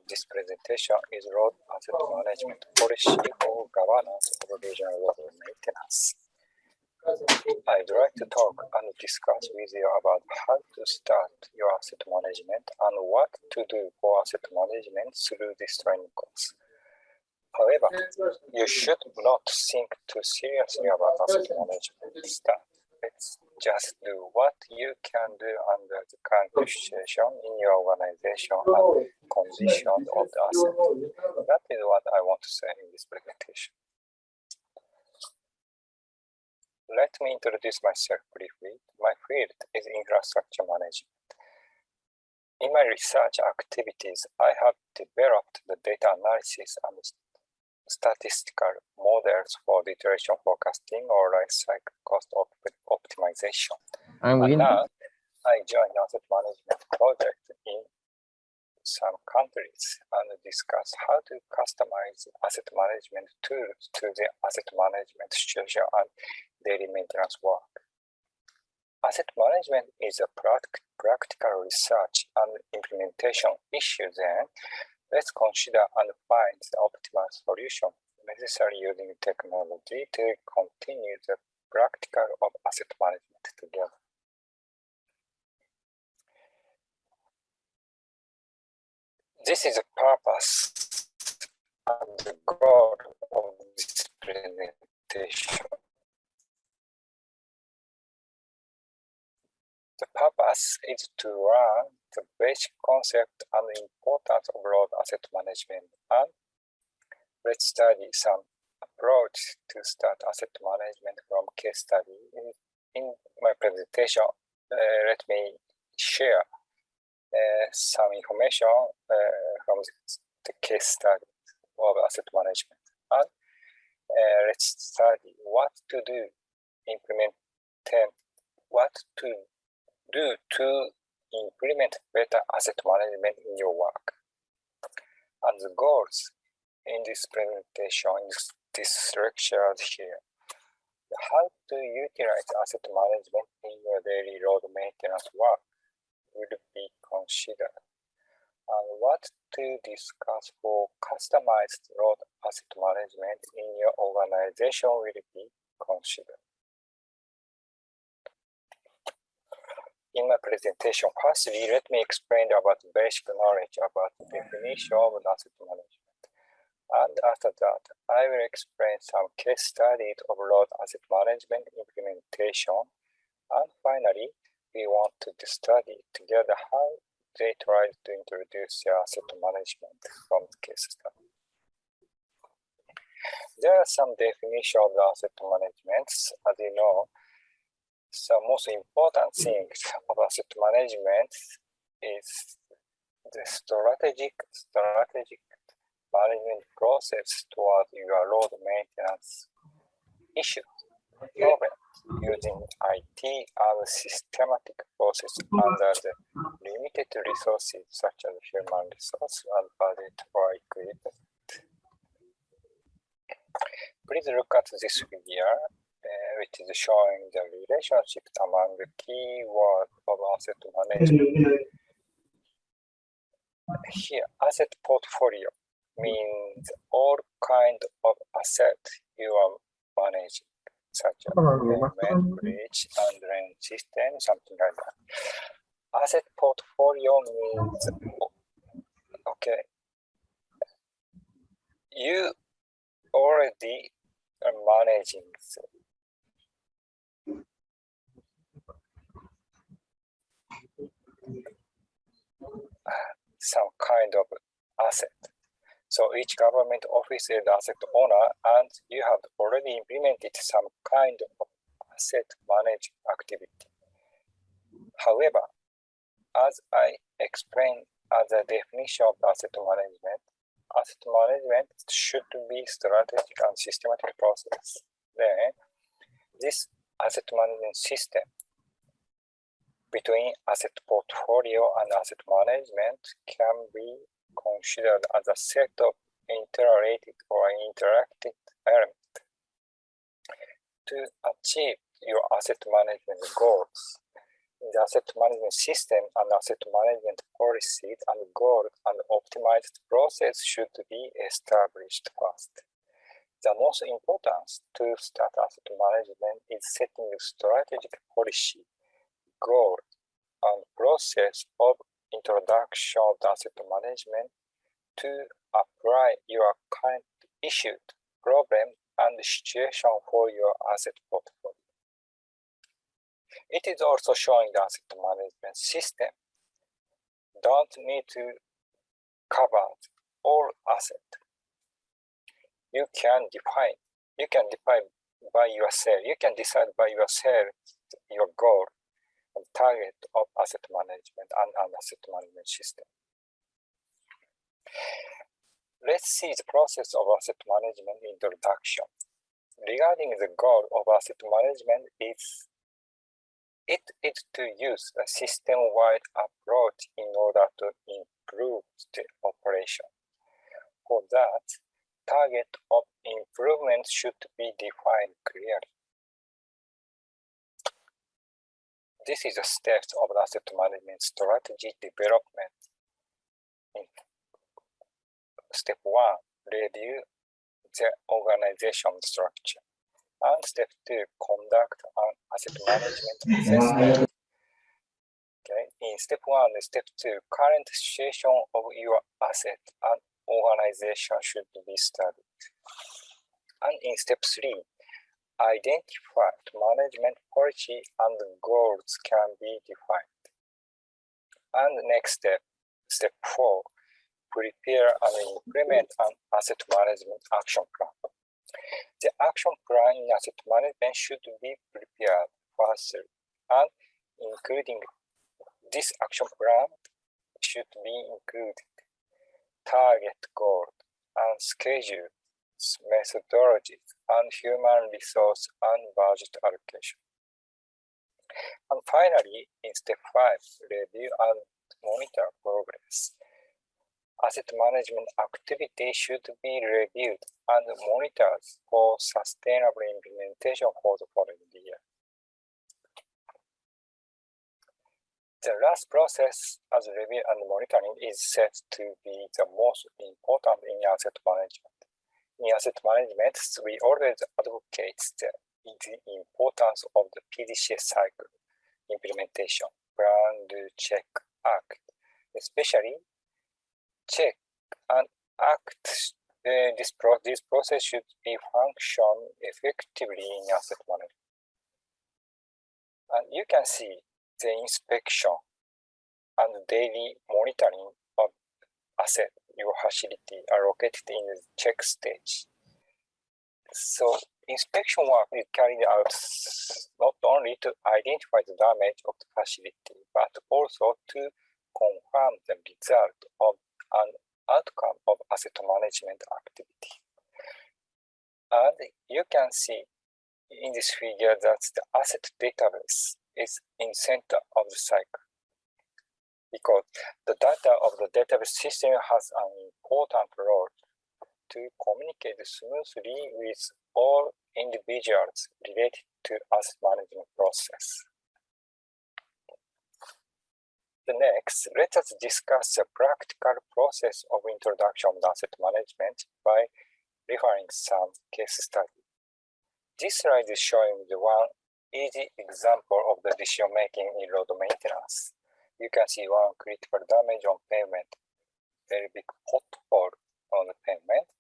this presentation is road asset management policy or governance of regional road maintenance. I'd like to talk and discuss with you about how to start your asset management and what to do for asset management through this training course. However, you should not think too seriously about asset management stuff. Let's just do what you can do under the current situation in your organization and condition of the asset. That is what I want to say in this presentation. Let me introduce myself briefly. My field is infrastructure management. In my research activities, I have developed the data analysis and statistical models for iteration forecasting or life cycle cost optimization. And now, I joined asset management project in some countries and discuss how to customize asset management tools to the asset management situation and daily maintenance work. Asset management is a practical research and implementation issue. Then, let's consider and find the optimal solution necessary using technology to continue the practical of asset management together. This is the purpose and the goal of this presentation. The purpose is to learn the basic concept and importance of road asset management, and let's study some approach to start asset management from case study. In my presentation, let me share some information from the case study of asset management, and let's study what to do, to implement better asset management in your work. And the goals in this presentation, in this lecture here, how to utilize asset management in your daily road maintenance work will be considered, and what to discuss for customized road asset management in your organization will be considered. In my presentation, firstly, let me explain about basic knowledge about the definition of asset management. And after that, I will explain some case studies of road asset management implementation. And finally, we want to study together how they tried to introduce their asset management from the case study. There are some definitions of the asset management. As you know, the most important thing of asset management is the strategic management process toward your road maintenance issues, problems, using IT as a systematic process under the limited resources such as human resource and budget or equipment. Please look at this figure, which is showing the relationship among the key words of asset management. Here, asset portfolio means all kinds of assets you are managing, such as pavement, bridge, and drain system, something like that. Asset portfolio means, okay, you already are managing some kind of asset. So each government office is the asset owner, and you have already implemented some kind of asset management activity. However, as I explained as a definition of asset management should be strategic and systematic process. Then, this asset management system between asset portfolio and asset management can be considered as a set of interrelated or interactive elements. To achieve your asset management goals, In the asset management system and asset management policies and goals and optimized process should be established first. The most important to start asset management is setting a strategic policy, goal, and process of introduction of the asset management to apply your current issue, problem, and situation for your asset portfolio. It is also showing the asset management system don't need to cover all assets. You can define by yourself, you can decide by yourself your goal and target of asset management and an asset management system. Let's see the process of asset management introduction. Regarding the goal of asset management, it is to use a system-wide approach in order to improve the operation. For that, target of improvement should be defined clearly. This is the steps of the asset management strategy development. In step 1, review the organization structure. And step 2, conduct an asset management assessment. Okay. In step 1 and step 2, current situation of your asset and organization should be studied. And in step 3, identify management policy and goals can be defined. And the next step, step 4, prepare and implement an asset management action plan. The action plan in asset management should be prepared first, and including this action plan should be included target goals and schedules, methodologies, and human resource and budget allocation. And finally, in step 5, review and monitor progress. Asset management activity should be reviewed and monitored for sustainable implementation for the following year. The last process as review and monitoring is said to be the most important in asset management. In asset management, we always advocate the importance of the PDCA cycle implementation, plan, do, check, act, especially check and act. This process should be function effectively in asset management. And you can see the inspection and daily monitoring of asset, your facility are located in the check stage. So inspection work is carried out not only to identify the damage of the facility, but also to confirm the result of an outcome of asset management activity. And you can see in this figure that the asset database is in center of the cycle, because the data of the database system has an important role to communicate smoothly with all individuals related to asset management process. The next, let us discuss the practical process of introduction of asset management by referring some case study. This slide is showing the one easy example of the decision making in road maintenance. You can see one critical damage on pavement, very big pothole on the pavement,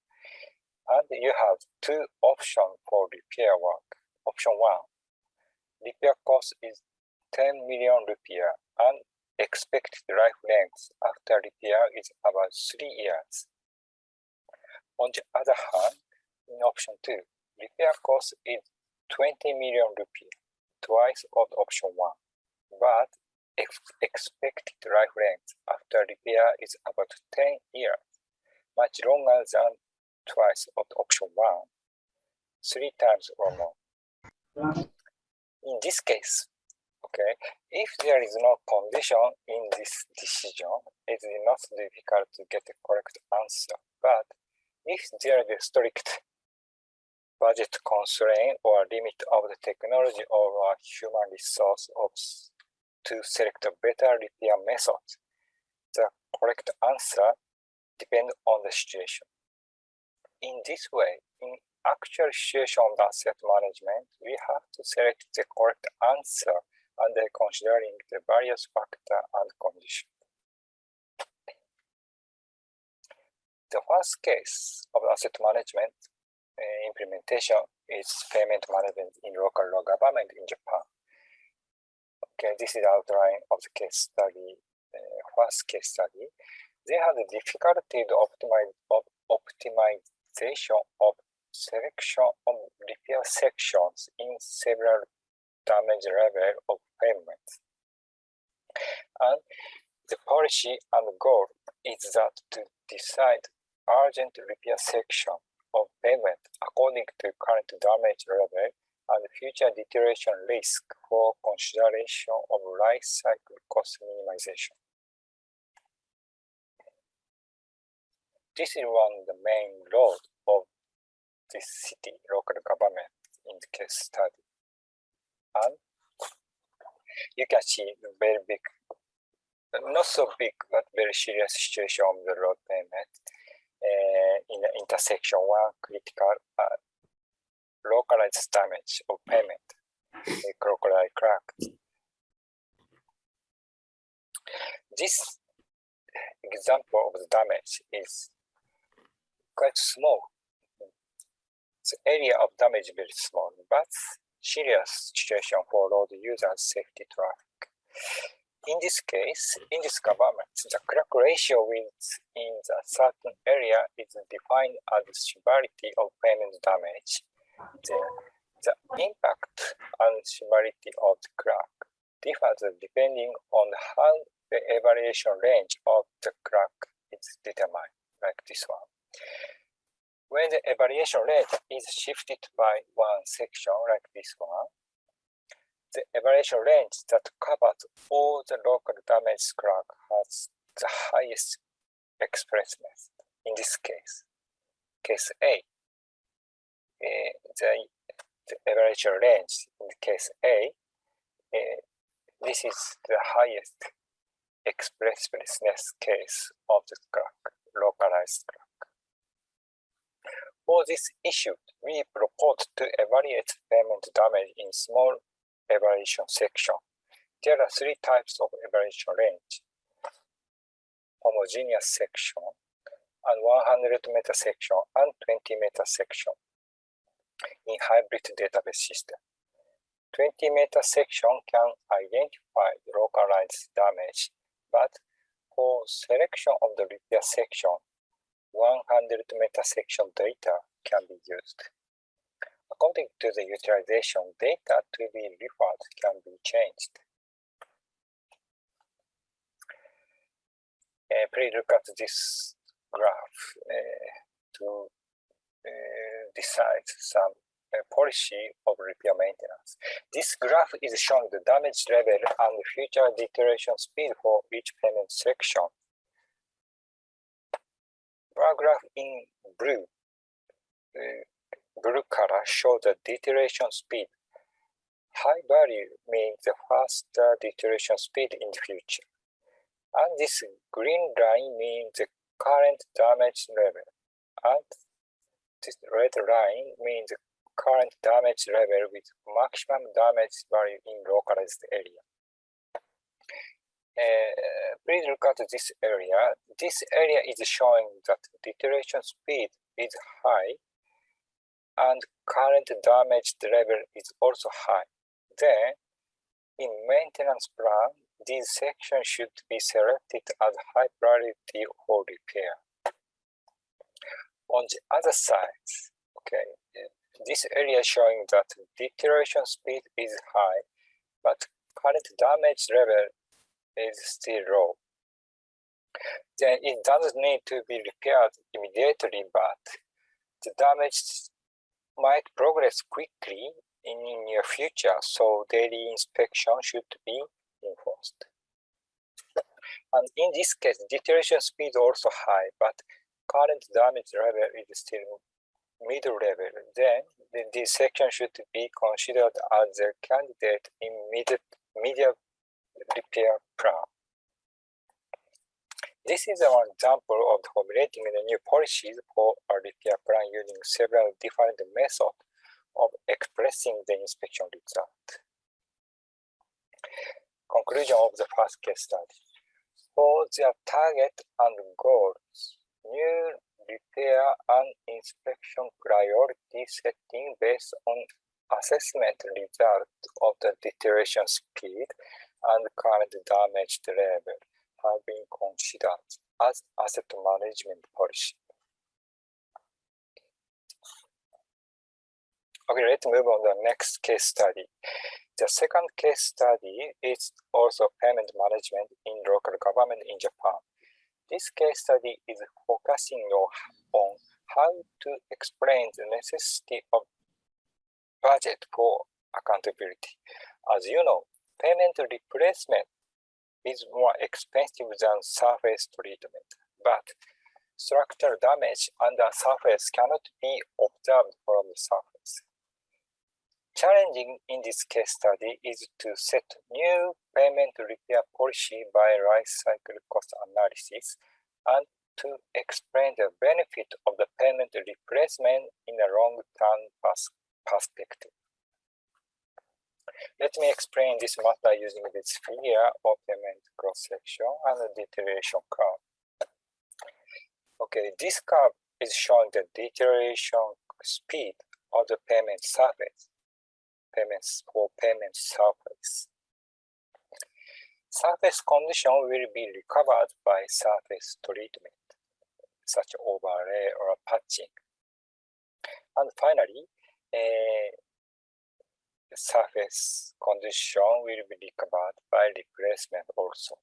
and you have two options for repair work. Option 1, repair cost is 10 million rupiah and expected life length after repair is about 3 years. On the other hand, in option 2, repair cost is 20 million rupiah, twice of option 1, but expected life length after repair is about 10 years, much longer than twice of option 1, 3 times or more. In this case, okay, if there is no condition in this decision, it is not difficult to get a correct answer. But if there is a strict budget constraint or limit of the technology or human resource to select a better repair method. The correct answer depends on the situation. In this way, in actual situation of the asset management, we have to select the correct answer under considering the various factors and conditions. The first case of asset management implementation is payment management in local government in Japan. Okay, this is the outline of the case study, first case study. They have the difficulty of optimization of selection of repair sections in several damage level of payment. And the policy and goal is that to decide urgent repair section of payment according to current damage level and future deterioration risk for consideration of life cycle cost minimization. This is one of the main roles of this city local government in the case study. And you can see the very big, not so big, but very serious situation of the road payment in the intersection one critical localized damage of payment, a crocodile cracked. This example of the damage is quite small. The area of damage is very small, but serious situation for road users' safety traffic. In this case, in this government, the crack ratio within the certain area is defined as the severity of payment damage. The impact and severity of the crack differs depending on how the evaluation range of the crack is determined, like this one. When the evaluation rate is shifted by one section, like this one, the evaluation range that covers all the local damage crack has the highest expressiveness. In this case, case A, the evaluation range in case A, this is the highest expressiveness case of the crack, localized crack. For this issue, we propose to evaluate payment damage in small evaluation section. There are three types of evaluation range: homogeneous section, and 100-meter section, and 20-meter section in hybrid database system. 20-meter section can identify localized damage, but for selection of the repair section, 100-meter section data can be used. According to the utilization, data to be referred can be changed. Please look at this graph to decide some policy of repair maintenance. This graph is showing the damage level and future deterioration speed for each payment section. Bar graph in blue color shows the deterioration speed. High value means the faster deterioration speed in the future. And this green line means the current damage level. And this red line means the current damage level with maximum damage value in localized area. Please look at this area. This area is showing that deterioration speed is high and current damage level is also high. Then, in maintenance plan, these sections should be selected as high priority for repair. On the other side, this area showing that deterioration speed is high, but current damage level is still low. Then it doesn't need to be repaired immediately, but the damage might progress quickly in near future, so daily inspection should be enforced. And in this case, deterioration speed is also high, but current damage level is still middle level. Then this section should be considered as a candidate in medium repair plan. This is one example of formulating the new policies for a repair plan using several different methods of expressing the inspection result. Conclusion of the first case study. For their target and goals, new repair and inspection priority setting based on assessment result of the deterioration speed and current damage level have been considered as asset management policy. Okay, let's move on to the next case study. The second case study is also payment management in local government in Japan. This case study is focusing on how to explain the necessity of budget for accountability. As you know, payment replacement is more expensive than surface treatment, but structural damage under surface cannot be observed from the surface. Challenging in this case study is to set new payment repair policy by life cycle cost analysis and to explain the benefit of the payment replacement in a long-term perspective. Let me explain this matter using this figure of payment cross-section and the deterioration curve. Okay, this curve is showing the deterioration speed of the payment surface. Payment surface. Surface condition will be recovered by surface treatment, such overlay or patching. And finally, surface condition will be recovered by replacement also.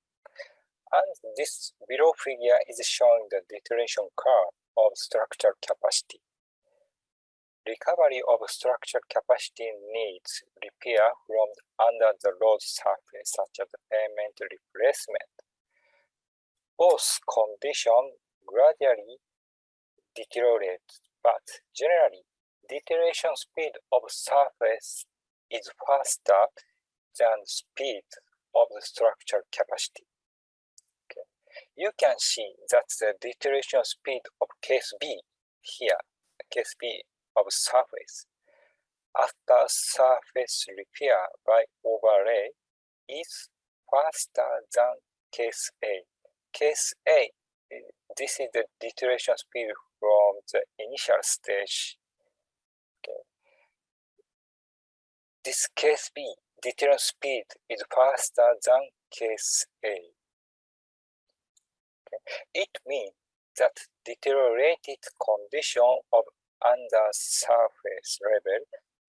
And this below figure is showing the deterioration curve of structural capacity. Recovery of structural capacity needs repair from under the load surface, such as payment replacement. Both conditions gradually deteriorate, but generally, deterioration speed of surface is faster than speed of the structural capacity. Okay. You can see that the deterioration speed of case B here, case B of surface after surface repair by overlay is faster than case A. Case A, this is the deterioration speed from the initial stage. Okay. This case B, deterioration speed is faster than case A. Okay. It means that deteriorated condition of under surface level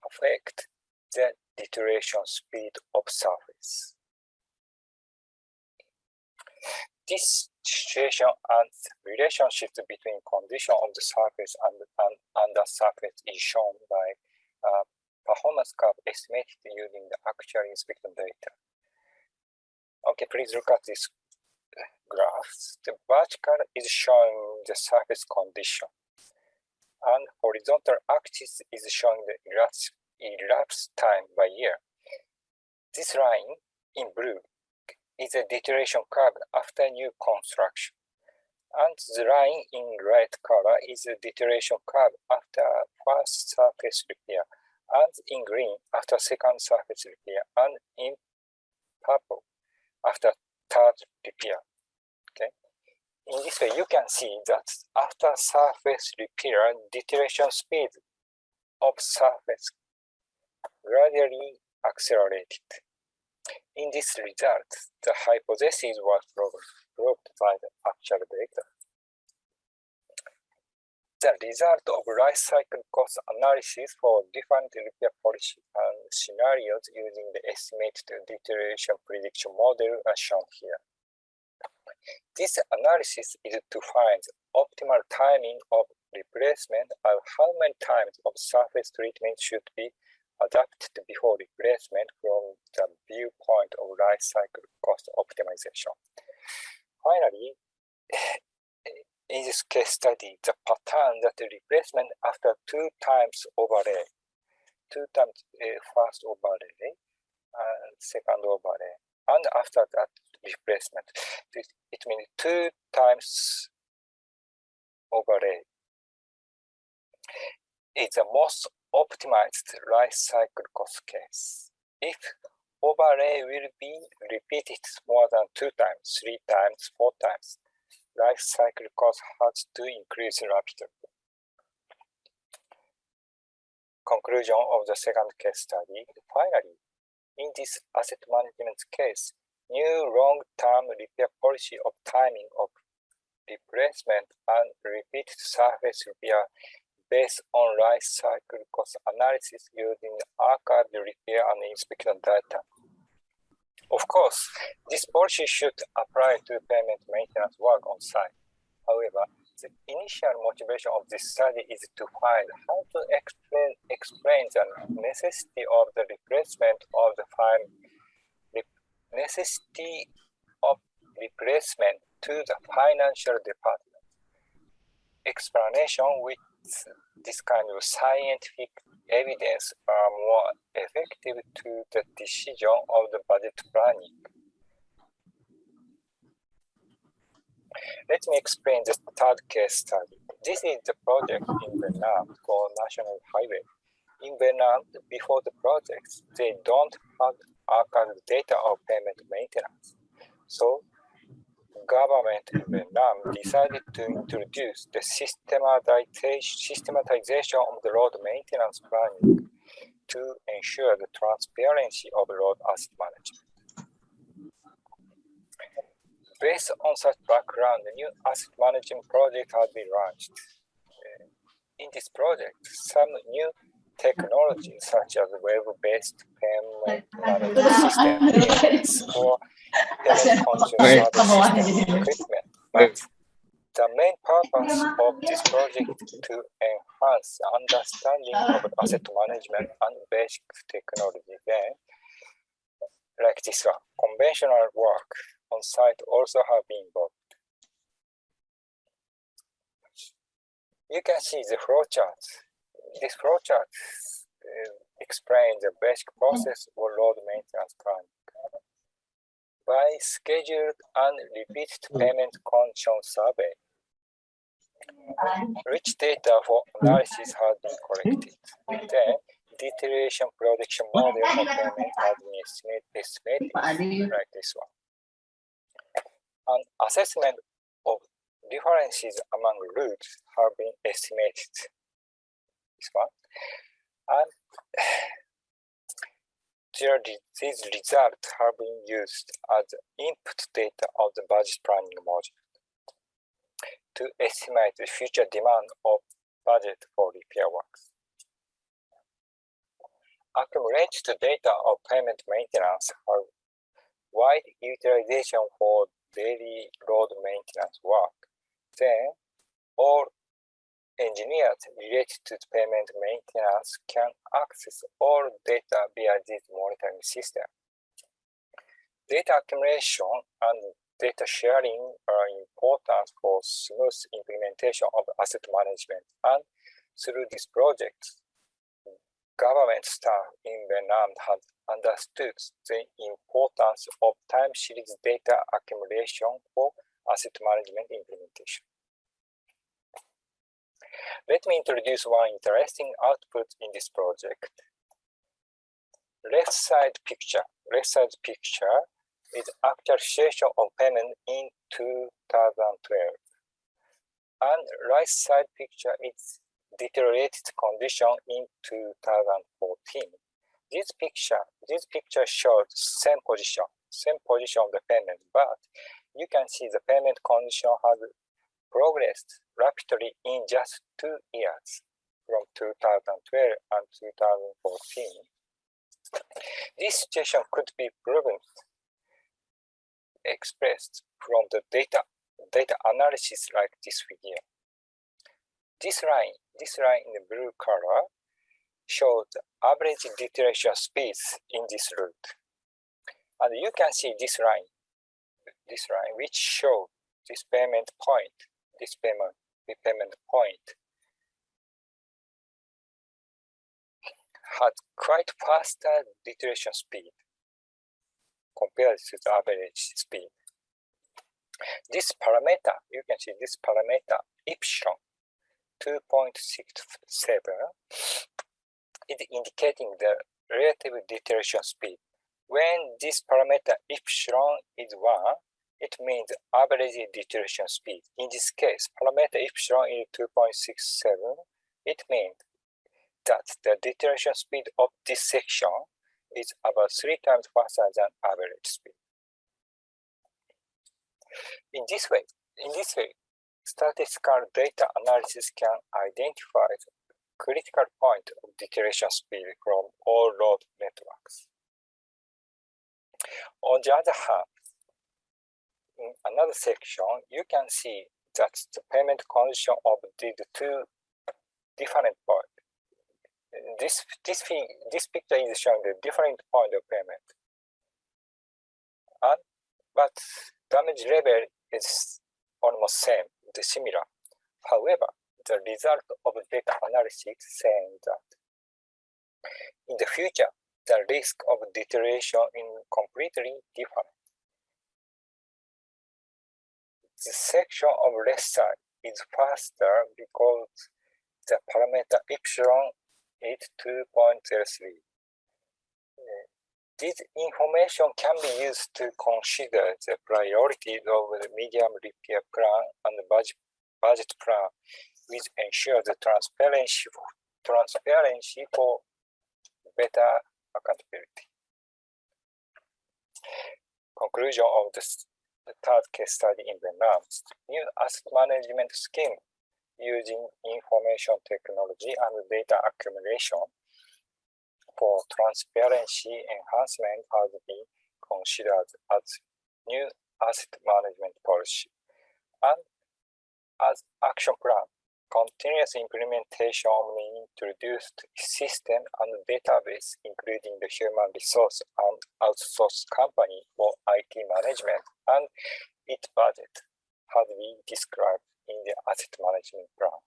affect the deterioration speed of surface. This situation and relationship between condition of the surface and under surface is shown by performance curve estimated using the actual inspection data. Okay, please look at this graph. The vertical is showing the surface condition, and horizontal axis is showing the elapsed time by year. This line in blue is a deterioration curve after new construction, and the line in red color is a deterioration curve after first surface repair, and in green after second surface repair, and in purple after third repair. Okay. In this way, you can see that after surface repair, deterioration speed of surface gradually accelerated. In this result, the hypothesis was proved by the actual data. The result of life cycle cost analysis for different repair policy and scenarios using the estimated deterioration prediction model are shown here. This analysis is to find optimal timing of replacement and how many times of surface treatment should be adapted before replacement from the viewpoint of life cycle cost optimization. Finally, in this case study, the pattern that the replacement after 2 times overlay, 2 times first overlay and second overlay, and after that replacement. It means 2 times overlay is the most optimized life cycle cost case. If overlay will be repeated more than 2 times, 3 times, 4 times, life cycle cost has to increase rapidly. Conclusion of the second case study. Finally, in this asset management case, new long-term repair policy of timing of replacement and repeated surface repair based on life cycle cost analysis using archived repair and inspection data. Of course, this policy should apply to payment maintenance work on site. However, the initial motivation of this study is to find how to explain the necessity of the replacement of the necessity of replacement to the financial department. Explanation with this kind of scientific evidence are more effective to the decision of the budget planning. Let me explain the third case study. This is the project in Vietnam called National Highway. In Vietnam, before the project, they don't have archived data of payment maintenance. So, government in Vietnam decided to introduce the systematization of the road maintenance planning to ensure the transparency of road asset management. Based on such background, the new asset management project has been launched. In this project, some new technologies such as web-based payment management system or payment control service system equipment. But the main purpose of this project is to enhance the understanding of asset management and basic technology. Then, like this one, conventional work on site also have been involved. You can see the flowchart. This flowchart explains the basic process for road maintenance planning. By scheduled and repeated payment condition survey, rich data for analysis has been collected. Then, deterioration prediction model of payment has been estimated like this one. An assessment of differences among routes have been estimated. This one. And these results have been used as input data of the budget planning module to estimate the future demand of budget for repair works. Accumulated data of payment maintenance have wide utilization for daily road maintenance work. Then, all engineers related to payment maintenance can access all data via this monitoring system. Data accumulation and data sharing are important for smooth implementation of asset management, and through this project, government staff in Vietnam have understood the importance of time series data accumulation for asset management implementation. Let me introduce one interesting output in this project. Left side picture is actual situation of payment in 2012. And right side picture is deteriorated condition in 2014. This picture shows same position of the payment, but you can see the payment condition has progressed rapidly in just 2 years, from 2012 and 2014. This situation could be proven expressed from the data analysis like this figure. This line in the blue color shows the average deterioration speeds in this route. And you can see this line which shows this payment point, repayment point had quite faster deterioration speed. compared to the average speed. This parameter, you can see this parameter epsilon 2.67 is indicating the relative deterioration speed. When this parameter epsilon is 1, it means average deterioration speed. In this case, parameter epsilon is 2.67. It means that the deterioration speed of this section is about 3 times faster than average speed. In this way, statistical data analysis can identify the critical point of deterioration speed from all road networks. On the other hand, in another section, you can see that the payment condition of these two different points. This picture is showing the different point of payment, but damage level is almost similar. However, the result of data analysis saying that in the future, the risk of deterioration is completely different. The section of left side is faster because the parameter epsilon is 2.03. This information can be used to consider the priorities of the medium repair plan and budget plan, which ensure the transparency for better accountability. Conclusion of the third case study in Vietnam. New asset management scheme using information technology and data accumulation for transparency enhancement has been considered as new asset management policy. And as action plan, continuous implementation of an introduced system and database, including the human resource and outsourced company for IT management and its budget, has been described in the asset management plan.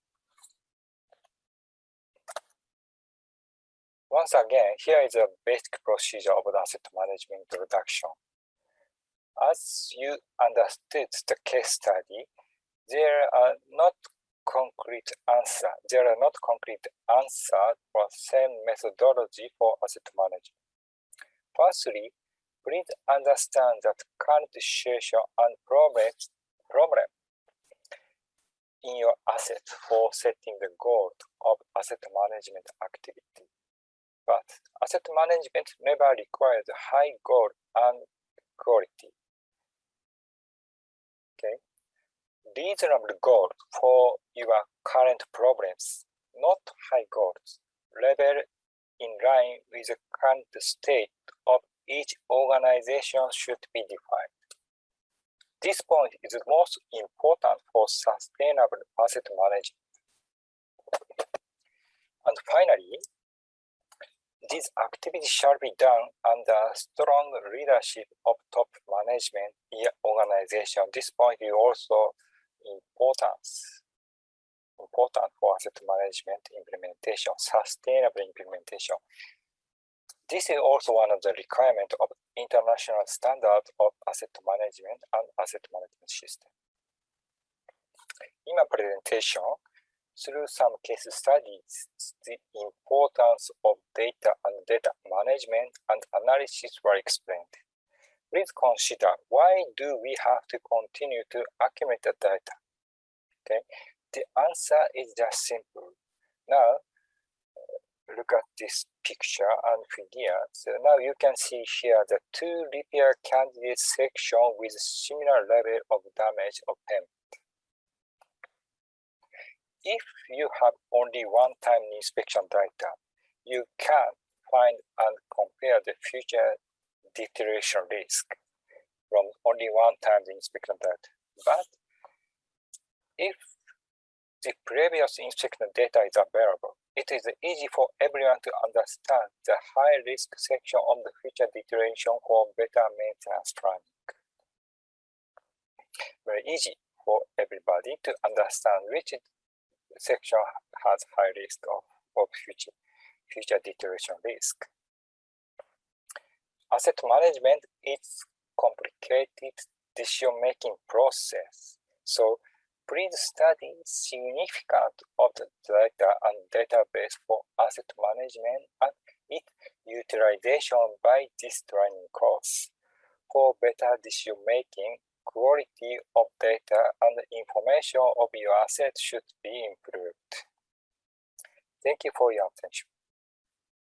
Once again, here is a basic procedure of the asset management introduction. As you understood the case study, there are not concrete answers for same methodology for asset management. Firstly, please understand that current situation and problem in your asset for setting the goal of asset management activity. But asset management never requires high goal and quality. Okay, reasonable goal for your current problems, not high goals. Level in line with the current state of each organization should be defined. This point is most important for sustainable asset management. And finally, these activities shall be done under strong leadership of top management in your organization. This point is also important for asset management implementation, sustainable implementation. This is also one of the requirements of international standards of asset management and asset management system. In my presentation, through some case studies, the importance of data and data management and analysis were explained. Please consider, why do we have to continue to accumulate the data? Okay, the answer is just simple. Now, look at this picture and figure. So now you can see here the two repair candidate section with similar level of damage or payment. If you have only one-time inspection data, you can find and compare the future deterioration risk from only one-time inspection data. But if the previous inspection data is available, it is easy for everyone to understand the high-risk section of the future deterioration for better maintenance planning. Very easy for everybody to understand which section has high risk of future deterioration risk. Asset management is complicated decision-making process. So please study significance of the data and database for asset management and its utilization by this training course. For better decision-making, quality of data and information of your assets should be improved. Thank you for your attention.